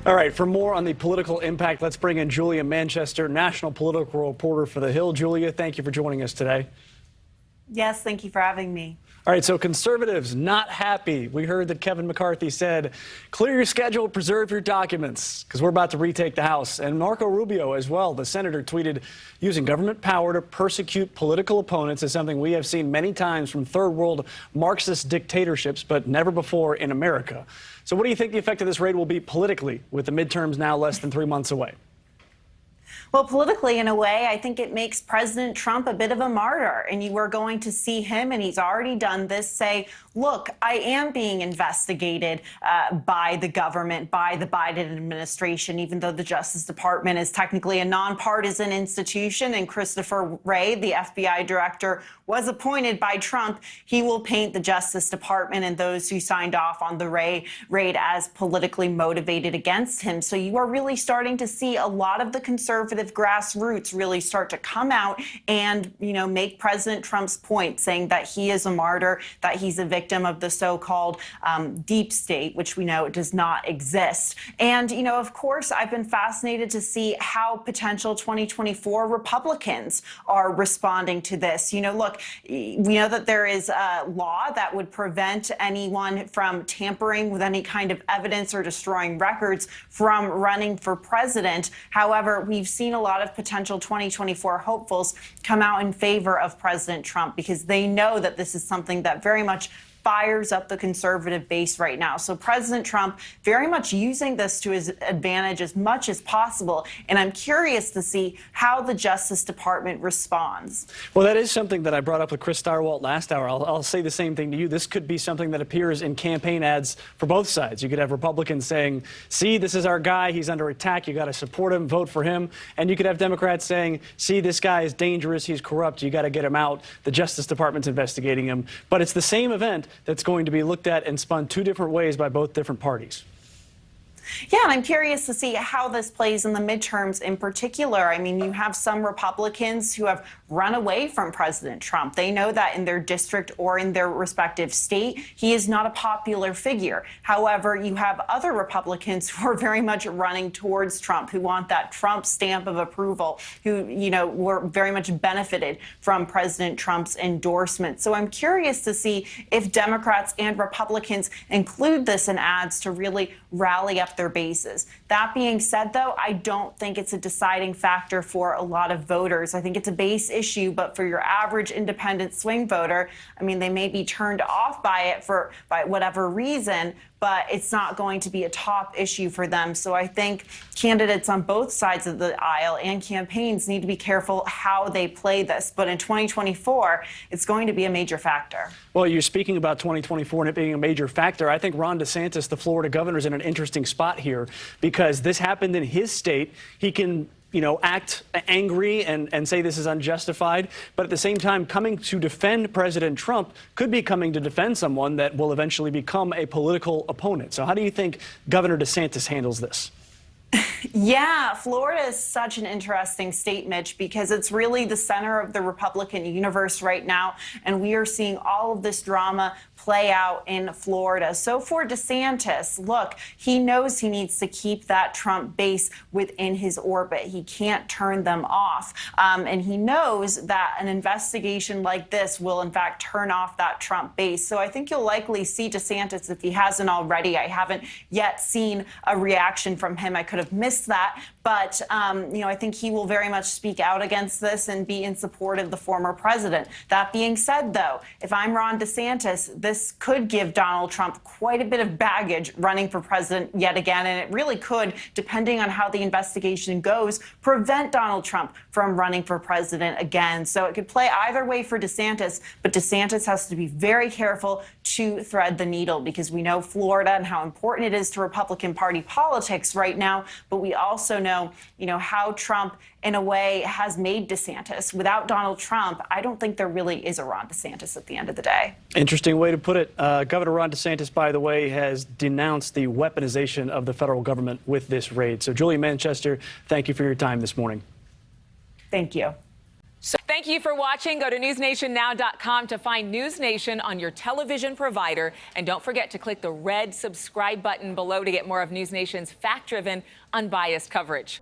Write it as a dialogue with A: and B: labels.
A: All right, for more on the political impact, let's bring in Julia Manchester, national political reporter for The Hill. Julia, thank you for joining us today.
B: Yes, thank you for having me.
A: All right, so conservatives not happy. We heard that Kevin McCarthy said, clear your schedule, preserve your documents, because we're about to retake the House. And Marco Rubio as well, the senator, tweeted, using government power to persecute political opponents is something we have seen many times from third world Marxist dictatorships, but never before in America. So what do you think the effect of this raid will be politically, with the midterms now less than 3 months away?
B: Well, politically, in a way, I think it makes President Trump a bit of a martyr. And you are going to see him, and he's already done this, say, look, I am being investigated by the government, by the Biden administration, even though the Justice Department is technically a nonpartisan institution. And Christopher Wray, the FBI director, was appointed by Trump. He will paint the Justice Department and those who signed off on the raid as politically motivated against him. So you are really starting to see a lot of the conservative grassroots really start to come out and, make President Trump's point, saying that he is a martyr, that he's a victim of the so-called deep state, which we know does not exist. And, of course, I've been fascinated to see how potential 2024 Republicans are responding to this. Look, we know that there is a law that would prevent anyone from tampering with any kind of evidence or destroying records from running for president. However, we've seen a lot of potential 2024 hopefuls come out in favor of President Trump because they know that this is something that very much fires up the conservative base right now. So President Trump very much using this to his advantage as much as possible. And I'm curious to see how the Justice Department responds.
A: Well, that is something that I brought up with Chris Starwalt last hour. I'll say the same thing to you. This could be something that appears in campaign ads for both sides. You could have Republicans saying, see, this is our guy. He's under attack. You got to support him, vote for him. And you could have Democrats saying, see, this guy is dangerous. He's corrupt. You got to get him out. The Justice Department's investigating him. But it's the same event that's going to be looked at and spun two different ways by both different parties.
B: Yeah, and I'm curious to see how this plays in the midterms in particular. I mean, you have some Republicans who have run away from President Trump. They know that in their district or in their respective state, he is not a popular figure. However, you have other Republicans who are very much running towards Trump, who want that Trump stamp of approval, who, were very much benefited from President Trump's endorsement. So I'm curious to see if Democrats and Republicans include this in ads to really rally up their bases. That being said, though, I don't think it's a deciding factor for a lot of voters. I think it's a base issue, but for your average independent swing voter, I mean, they may be turned off by it by whatever reason, but it's not going to be a top issue for them. So I think candidates on both sides of the aisle and campaigns need to be careful how they play this. But in 2024, it's going to be a major factor. Well, you're speaking about 2024 and it being a major factor. I think Ron DeSantis, the Florida governor, is in an interesting spot here because this happened in his state. He can act angry and say this is unjustified. But at the same time, coming to defend President Trump could be coming to defend someone that will eventually become a political opponent. So how do you think Governor DeSantis handles this? Yeah, Florida is such an interesting state, Mitch, because it's really the center of the Republican universe right now. And we are seeing all of this drama play out in Florida. So for DeSantis, look, he knows he needs to keep that Trump base within his orbit. He can't turn them off. And he knows that an investigation like this will, in fact, turn off that Trump base. So I think you'll likely see DeSantis, if he hasn't already. I haven't yet seen a reaction from him. I could have missed that. But, I think he will very much speak out against this and be in support of the former president. That being said, though, if I'm Ron DeSantis, this could give Donald Trump quite a bit of baggage running for president yet again. And it really could, depending on how the investigation goes, prevent Donald Trump from running for president again. So it could play either way for DeSantis. But DeSantis has to be very careful to thread the needle because we know Florida and how important it is to Republican Party politics right now. But we also know, how Trump, in a way, has made DeSantis. Without Donald Trump, I don't think there really is a Ron DeSantis at the end of the day.
A: Interesting way to put it. Governor Ron DeSantis, by the way, has denounced the weaponization of the federal government with this raid. So, Julia Manchester, thank you for your time this morning.
B: Thank you.
C: Thank you for watching. Go to newsnationnow.com to find News Nation on your television provider. And don't forget to click the red subscribe button below to get more of News Nation's fact-driven, unbiased coverage.